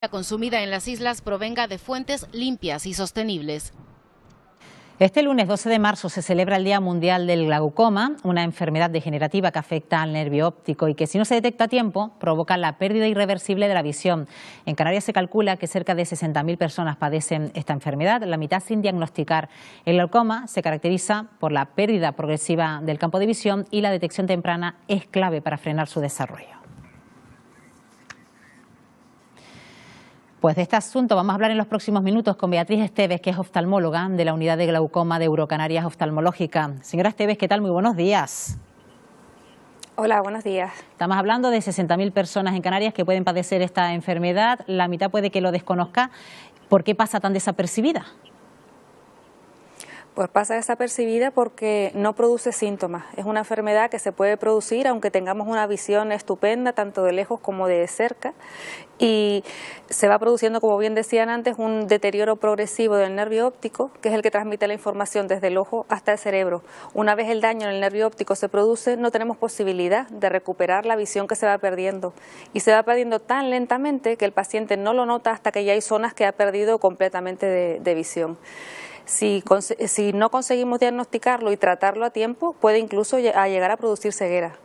consumida en las islas provenga de fuentes limpias y sostenibles. Este lunes 12 de marzo se celebra el Día Mundial del Glaucoma, una enfermedad degenerativa que afecta al nervio óptico y que, si no se detecta a tiempo, provoca la pérdida irreversible de la visión. En Canarias se calcula que cerca de 60.000 personas padecen esta enfermedad, la mitad sin diagnosticar. El glaucoma se caracteriza por la pérdida progresiva del campo de visión y la detección temprana es clave para frenar su desarrollo. Pues de este asunto vamos a hablar en los próximos minutos con Beatriz Esteves, que es oftalmóloga de la Unidad de Glaucoma de Eurocanarias Oftalmológica. Señora Esteves, ¿qué tal? Muy buenos días. Hola, buenos días. Estamos hablando de 60.000 personas en Canarias que pueden padecer esta enfermedad. La mitad puede que lo desconozca. ¿Por qué pasa tan desapercibida? Pues pasa desapercibida porque no produce síntomas. Es una enfermedad que se puede producir aunque tengamos una visión estupenda, tanto de lejos como de cerca, y se va produciendo, como bien decían antes, un deterioro progresivo del nervio óptico, que es el que transmite la información desde el ojo hasta el cerebro. Una vez el daño en el nervio óptico se produce, no tenemos posibilidad de recuperar la visión que se va perdiendo. Y se va perdiendo tan lentamente que el paciente no lo nota hasta que ya hay zonas que ha perdido completamente de visión. Si no conseguimos diagnosticarlo y tratarlo a tiempo, puede incluso llegar a producir ceguera.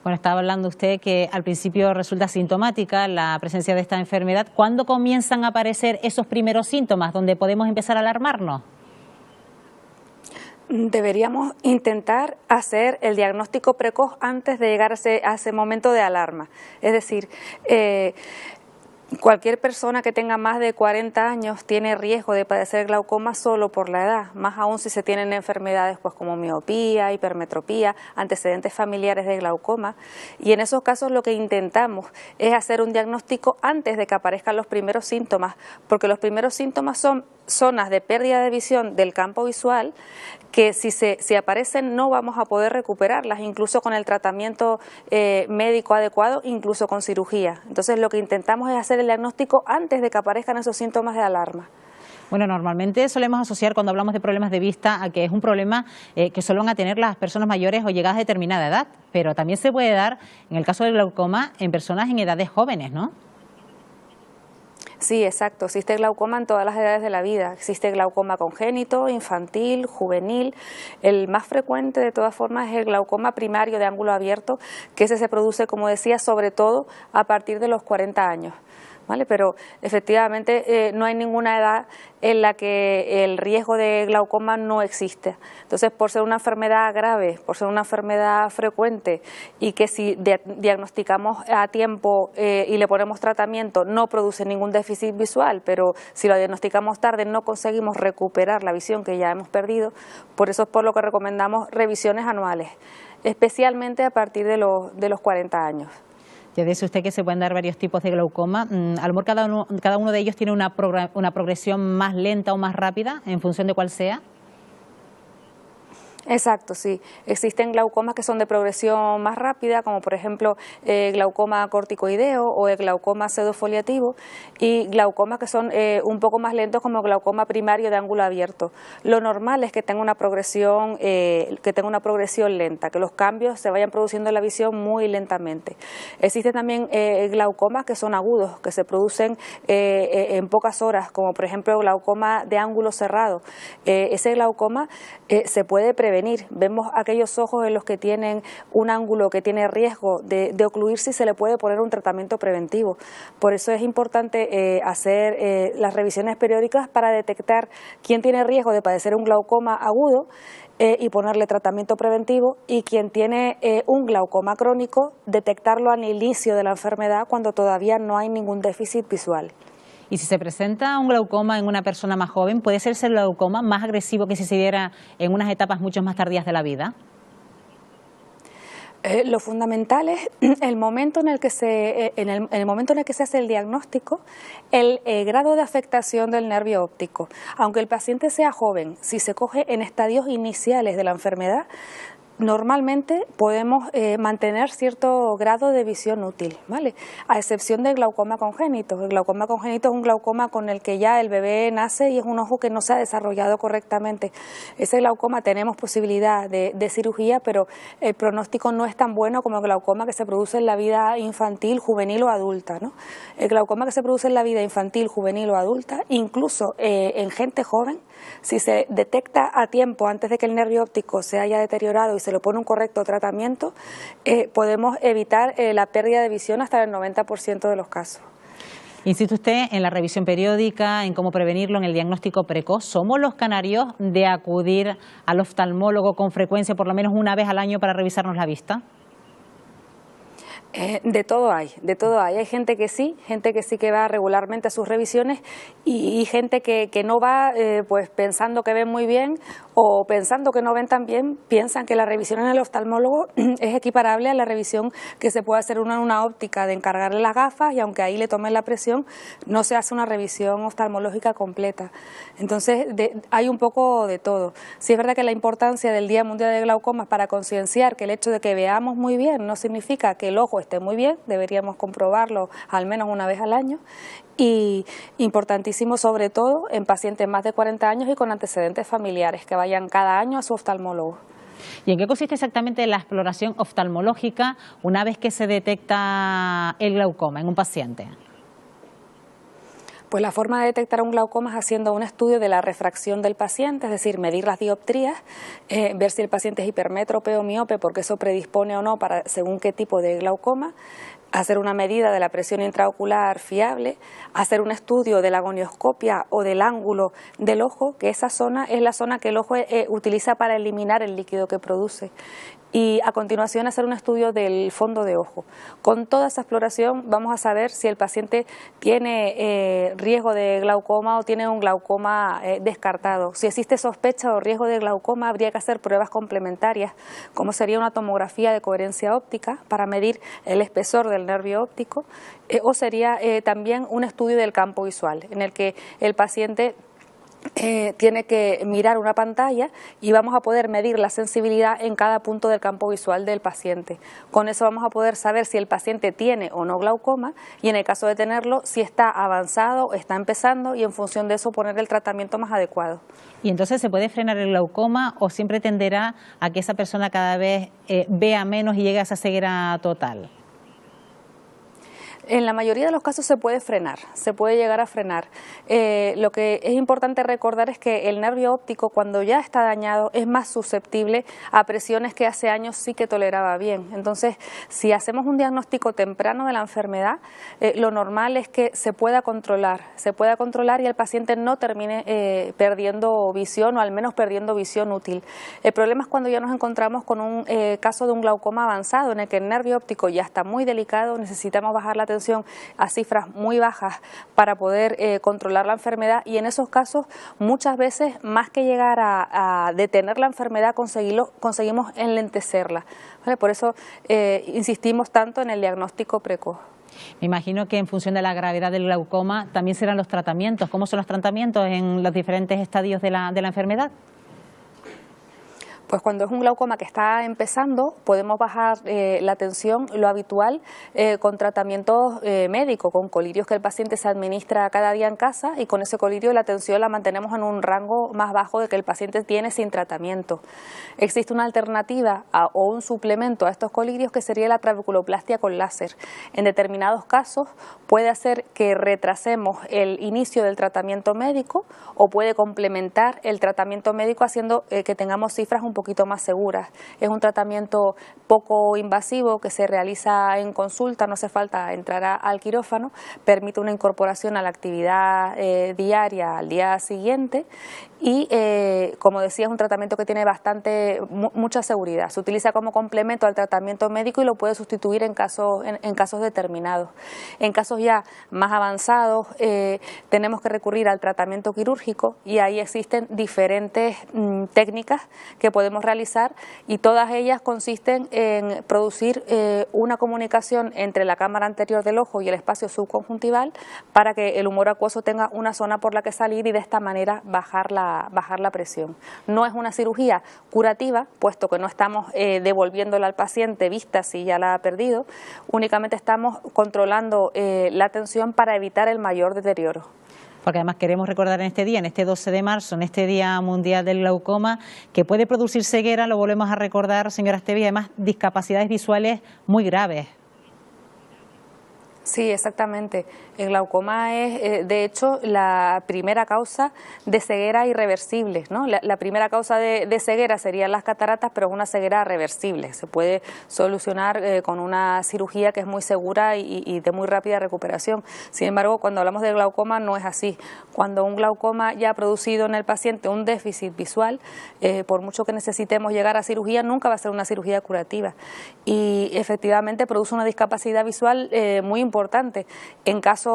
Bueno, estaba hablando usted que al principio resulta sintomática la presencia de esta enfermedad. ¿Cuándo comienzan a aparecer esos primeros síntomas donde podemos empezar a alarmarnos? Deberíamos intentar hacer el diagnóstico precoz antes de llegar a ese momento de alarma. Es decir, cualquier persona que tenga más de 40 años tiene riesgo de padecer glaucoma solo por la edad, más aún si se tienen enfermedades pues como miopía, hipermetropía, antecedentes familiares de glaucoma, y en esos casos lo que intentamos es hacer un diagnóstico antes de que aparezcan los primeros síntomas, porque los primeros síntomas son zonas de pérdida de visión del campo visual que si aparecen no vamos a poder recuperarlas, incluso con el tratamiento médico adecuado, incluso con cirugía. Entonces lo que intentamos es hacer el diagnóstico antes de que aparezcan esos síntomas de alarma. Bueno, normalmente solemos asociar cuando hablamos de problemas de vista a que es un problema que solo van a tener las personas mayores o llegadas a determinada edad, pero también se puede dar, en el caso del glaucoma, en personas en edades jóvenes, ¿no? Sí, exacto. Existe glaucoma en todas las edades de la vida. Existe glaucoma congénito, infantil, juvenil. El más frecuente, de todas formas, es el glaucoma primario de ángulo abierto, que ese se produce, como decía, sobre todo a partir de los 40 años. ¿Vale? Pero efectivamente no hay ninguna edad en la que el riesgo de glaucoma no existe. Entonces, por ser una enfermedad grave, por ser una enfermedad frecuente y que si diagnosticamos a tiempo y le ponemos tratamiento no produce ningún déficit visual, pero si lo diagnosticamos tarde no conseguimos recuperar la visión que ya hemos perdido, por eso es por lo que recomendamos revisiones anuales, especialmente a partir de los 40 años. Ya dice usted que se pueden dar varios tipos de glaucoma. A lo mejor cada uno de ellos tiene una progresión más lenta o más rápida en función de cuál sea. Exacto, sí. Existen glaucomas que son de progresión más rápida, como por ejemplo glaucoma corticoideo o el glaucoma pseudofoliativo, y glaucomas que son un poco más lentos, como glaucoma primario de ángulo abierto. Lo normal es que tenga una progresión lenta, que los cambios se vayan produciendo en la visión muy lentamente. Existen también glaucomas que son agudos, que se producen en pocas horas, como por ejemplo glaucoma de ángulo cerrado. Ese glaucoma se puede prevenir. Vemos aquellos ojos en los que tienen un ángulo que tiene riesgo de ocluirse y se le puede poner un tratamiento preventivo. Por eso es importante hacer las revisiones periódicas para detectar quién tiene riesgo de padecer un glaucoma agudo y ponerle tratamiento preventivo, y quien tiene un glaucoma crónico, detectarlo al inicio de la enfermedad cuando todavía no hay ningún déficit visual. Y si se presenta un glaucoma en una persona más joven, ¿puede ser ese glaucoma más agresivo que si se diera en unas etapas mucho más tardías de la vida? Lo fundamental es el momento en el que se hace el diagnóstico, el grado de afectación del nervio óptico. Aunque el paciente sea joven, si se coge en estadios iniciales de la enfermedad, normalmente podemos mantener cierto grado de visión útil, ¿vale? A excepción del glaucoma congénito. El glaucoma congénito es un glaucoma con el que ya el bebé nace y es un ojo que no se ha desarrollado correctamente. Ese glaucoma tenemos posibilidad de cirugía, pero el pronóstico no es tan bueno como el glaucoma que se produce en la vida infantil, juvenil o adulta, ¿no? El glaucoma que se produce en la vida infantil, juvenil o adulta, incluso en gente joven, si se detecta a tiempo antes de que el nervio óptico se haya deteriorado y se le pone un correcto tratamiento, podemos evitar la pérdida de visión hasta el 90% de los casos. Insiste usted en la revisión periódica, en cómo prevenirlo, en el diagnóstico precoz. ¿Somos los canarios de acudir al oftalmólogo con frecuencia, por lo menos una vez al año, para revisarnos la vista? De todo hay, de todo hay. Hay gente que sí que va regularmente a sus revisiones y gente que no va pues pensando que ven muy bien o pensando que no ven tan bien, piensan que la revisión en el oftalmólogo es equiparable a la revisión que se puede hacer uno en una óptica de encargarle las gafas y aunque ahí le tomen la presión, no se hace una revisión oftalmológica completa. Entonces hay un poco de todo. Sí es verdad que la importancia del Día Mundial de Glaucoma es para concienciar que el hecho de que veamos muy bien no significa que el ojo esté muy bien, deberíamos comprobarlo al menos una vez al año y importantísimo sobre todo en pacientes más de 40 años y con antecedentes familiares que vayan cada año a su oftalmólogo. ¿Y en qué consiste exactamente la exploración oftalmológica una vez que se detecta el glaucoma en un paciente? Pues la forma de detectar un glaucoma es haciendo un estudio de la refracción del paciente, es decir, medir las dioptrías, ver si el paciente es hipermétrope o miope, porque eso predispone o no para según qué tipo de glaucoma, hacer una medida de la presión intraocular fiable, hacer un estudio de la gonioscopia o del ángulo del ojo, que esa zona es la zona que el ojo utiliza para eliminar el líquido que produce. Y a continuación hacer un estudio del fondo de ojo. Con toda esa exploración vamos a saber si el paciente tiene riesgo de glaucoma o tiene un glaucoma descartado. Si existe sospecha o riesgo de glaucoma habría que hacer pruebas complementarias, como sería una tomografía de coherencia óptica para medir el espesor del nervio óptico o sería también un estudio del campo visual en el que el paciente tiene que mirar una pantalla y vamos a poder medir la sensibilidad en cada punto del campo visual del paciente. Con eso vamos a poder saber si el paciente tiene o no glaucoma y en el caso de tenerlo, si está avanzado, está empezando y en función de eso poner el tratamiento más adecuado. ¿Y entonces se puede frenar el glaucoma o siempre tenderá a que esa persona cada vez vea menos y llegue a esa ceguera total? En la mayoría de los casos se puede frenar, se puede llegar a frenar. Lo que es importante recordar es que el nervio óptico cuando ya está dañado es más susceptible a presiones que hace años sí que toleraba bien. Entonces, si hacemos un diagnóstico temprano de la enfermedad, lo normal es que se pueda controlar y el paciente no termine perdiendo visión o al menos perdiendo visión útil. El problema es cuando ya nos encontramos con un caso de un glaucoma avanzado en el que el nervio óptico ya está muy delicado, necesitamos bajar la tensión a cifras muy bajas para poder controlar la enfermedad y en esos casos muchas veces más que llegar a detener la enfermedad conseguimos enlentecerla, ¿vale? Por eso insistimos tanto en el diagnóstico precoz. Me imagino que en función de la gravedad del glaucoma también serán los tratamientos. ¿Cómo son los tratamientos en los diferentes estadios de la enfermedad? Pues cuando es un glaucoma que está empezando, podemos bajar la tensión, lo habitual, con tratamientos médicos, con colirios que el paciente se administra cada día en casa y con ese colirio la tensión la mantenemos en un rango más bajo de que el paciente tiene sin tratamiento. Existe una alternativa o un suplemento a estos colirios que sería la trabeculoplastia con láser. En determinados casos puede hacer que retrasemos el inicio del tratamiento médico o puede complementar el tratamiento médico haciendo que tengamos cifras un poquito más seguras. Es un tratamiento poco invasivo que se realiza en consulta, no hace falta entrar al quirófano, permite una incorporación a la actividad diaria al día siguiente y, como decía, es un tratamiento que tiene mucha seguridad. Se utiliza como complemento al tratamiento médico y lo puede sustituir en casos determinados. En casos ya más avanzados tenemos que recurrir al tratamiento quirúrgico y ahí existen diferentes técnicas que podemos realizar y todas ellas consisten en producir una comunicación entre la cámara anterior del ojo y el espacio subconjuntival para que el humor acuoso tenga una zona por la que salir y de esta manera bajar la bajar la presión. No es una cirugía curativa, puesto que no estamos devolviéndole al paciente vista si ya la ha perdido, únicamente estamos controlando la tensión para evitar el mayor deterioro. Porque además queremos recordar en este día, en este 12 de marzo, en este Día Mundial del Glaucoma, que puede producir ceguera, lo volvemos a recordar, señora Estevi, además discapacidades visuales muy graves. Sí, exactamente. El glaucoma es, de hecho, la primera causa de ceguera irreversible, ¿no? La primera causa de ceguera serían las cataratas, pero es una ceguera reversible. Se puede solucionar con una cirugía que es muy segura y de muy rápida recuperación. Sin embargo, cuando hablamos de glaucoma no es así. Cuando un glaucoma ya ha producido en el paciente un déficit visual, por mucho que necesitemos llegar a cirugía, nunca va a ser una cirugía curativa. Y efectivamente produce una discapacidad visual muy importante. En casos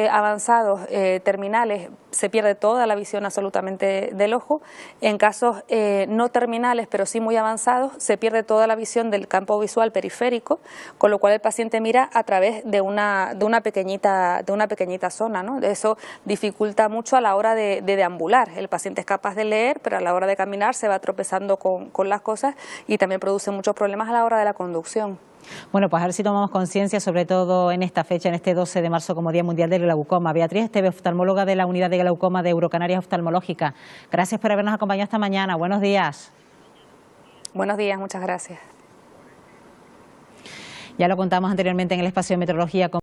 avanzados, terminales, se pierde toda la visión absolutamente del ojo. En casos no terminales, pero sí muy avanzados, se pierde toda la visión del campo visual periférico, con lo cual el paciente mira a través de una pequeñita zona, ¿no? Eso dificulta mucho a la hora de deambular. El paciente es capaz de leer, pero a la hora de caminar se va tropezando con las cosas y también produce muchos problemas a la hora de la conducción. Bueno, pues a ver si tomamos conciencia, sobre todo en esta fecha, en este 12 de marzo como Día Mundial del Glaucoma. Beatriz Estevi, oftalmóloga de la Unidad de Glaucoma de Eurocanarias Oftalmológica. Gracias por habernos acompañado esta mañana. Buenos días. Buenos días, muchas gracias. Ya lo contamos anteriormente en el espacio de meteorología.